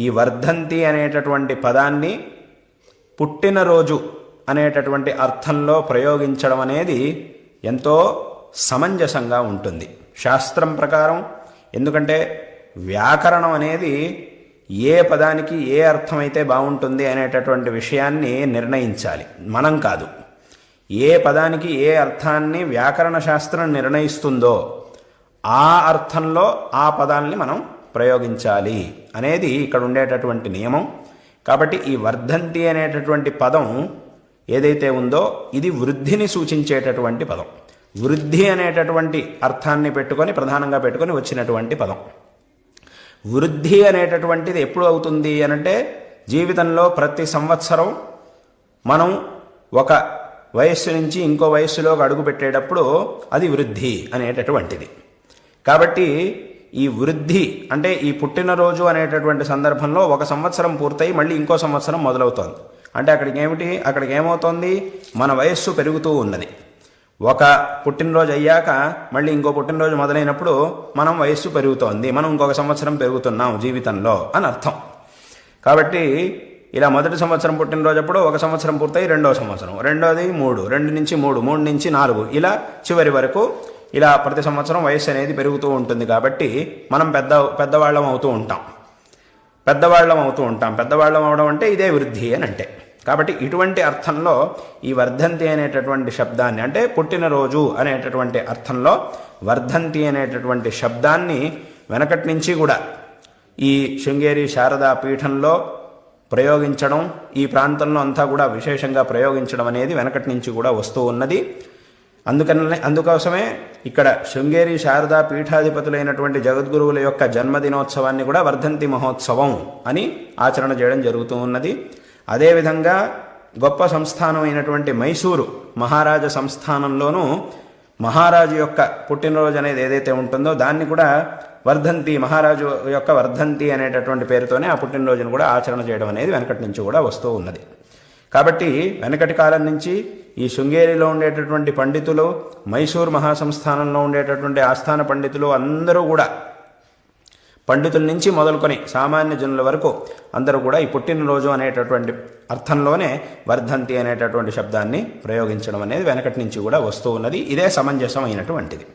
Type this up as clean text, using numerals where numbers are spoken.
ఈ వర్ధంతి అనేటటువంటి పదాన్ని పుట్టినరోజు అనేటటువంటి అర్థంలో ప్రయోగించడం అనేది ఎంతో సమంజసంగా ఉంటుంది శాస్త్రం ప్రకారం. ఎందుకంటే వ్యాకరణం అనేది ఏ పదానికి ఏ అర్థమైతే బాగుంటుంది అనేటటువంటి విషయాన్ని నిర్ణయించాలి, మనం కాదు. ఏ పదానికి ఏ అర్థాన్ని వ్యాకరణ శాస్త్రం నిర్ణయిస్తుందో ఆ అర్థంలో ఆ పదాల్ని మనం ప్రయోగించాలి అనేది ఇక్కడ ఉండేటటువంటి నియమం. కాబట్టి ఈ వర్ధంతి అనేటటువంటి పదం ఏదైతే ఉందో ఇది వృద్ధిని సూచించేటటువంటి పదం. వృద్ధి అనేటటువంటి అర్థాన్ని ప్రధానంగా పెట్టుకొని వచ్చినటువంటి పదం. వృద్ధి అనేటటువంటిది ఎప్పుడు అవుతుంది అనంటే జీవితంలో ప్రతి సంవత్సరం మనం ఒక వయస్సు నుంచి ఇంకో వయస్సులోకి అడుగు పెట్టేటప్పుడు అది వృద్ధి అనేటటువంటిది. కాబట్టి ఈ వృద్ధి అంటే ఈ పుట్టినరోజు అనేటటువంటి సందర్భంలో ఒక సంవత్సరం పూర్తయి మళ్ళీ ఇంకో సంవత్సరం మొదలవుతోంది. అంటే అక్కడికి ఏమవుతోంది, మన వయస్సు పెరుగుతూ ఉన్నది. ఒక పుట్టినరోజు అయ్యాక మళ్ళీ ఇంకో పుట్టినరోజు మొదలైనప్పుడు మనం వయస్సు పెరుగుతోంది, మనం ఇంకొక సంవత్సరం పెరుగుతున్నాం జీవితంలో అని అర్థం. కాబట్టి ఇలా మొదటి సంవత్సరం పుట్టినరోజు అప్పుడు ఒక సంవత్సరం పూర్తయి రెండో సంవత్సరం, రెండోది 3, 2 నుంచి 3, 3 నుంచి 4, ఇలా చివరి వరకు ఇలా ప్రతి సంవత్సరం వయస్సు అనేది పెరుగుతూ ఉంటుంది. కాబట్టి మనం పెద్దవాళ్ళం అవుతూ ఉంటాం. పెద్దవాళ్ళం అవడం అంటే ఇదే వృద్ధి అని అంటే. కాబట్టి ఇటువంటి అర్థంలో ఈ వర్ధంతి అనేటటువంటి శబ్దాన్ని అంటే పుట్టినరోజు అనేటటువంటి అర్థంలో వర్ధంతి అనేటటువంటి శబ్దాన్ని వెనకటి నుంచి కూడా ఈ శృంగేరి శారదా పీఠంలో ప్రయోగించడం, ఈ ప్రాంతంలో అంతా కూడా విశేషంగా ప్రయోగించడం అనేది వెనకటి నుంచి కూడా వస్తూ ఉన్నది. అందుకోసమే ఇక్కడ శృంగేరి శారదా పీఠాధిపతులైనటువంటి జగద్గురువుల యొక్క జన్మదినోత్సవాన్ని కూడా వర్ధంతి మహోత్సవం అని ఆచరణ చేయడం జరుగుతూ ఉన్నది. అదేవిధంగా గొప్ప సంస్థానమైనటువంటి మైసూరు మహారాజ సంస్థానంలోనూ మహారాజు యొక్క పుట్టినరోజు అనేది ఏదైతే ఉంటుందో దాన్ని కూడా వర్ధంతి, మహారాజు యొక్క వర్ధంతి అనేటటువంటి పేరుతోనే ఆ పుట్టినరోజును కూడా ఆచరణ చేయడం అనేది వెనకటి నుంచి కూడా వస్తూ ఉన్నది. కాబట్టి వెనకటి కాలం నుంచి ఈ శృంగేరిలో ఉండేటటువంటి పండితులు, మైసూరు మహాసంస్థానంలో ఉండేటటువంటి ఆస్థాన పండితులు అందరూ కూడా, పండితుల నుంచి మొదలుకొని సామాన్య జనుల వరకు అందరూ కూడా ఈ పుట్టినరోజు అనేటటువంటి అర్థంలోనే వర్ధంతి అనేటటువంటి శబ్దాన్ని ప్రయోగించడం అనేది వెనకటి నుంచి కూడా వస్తూ ఉన్నది. ఇదే సమంజసమైనటువంటిది.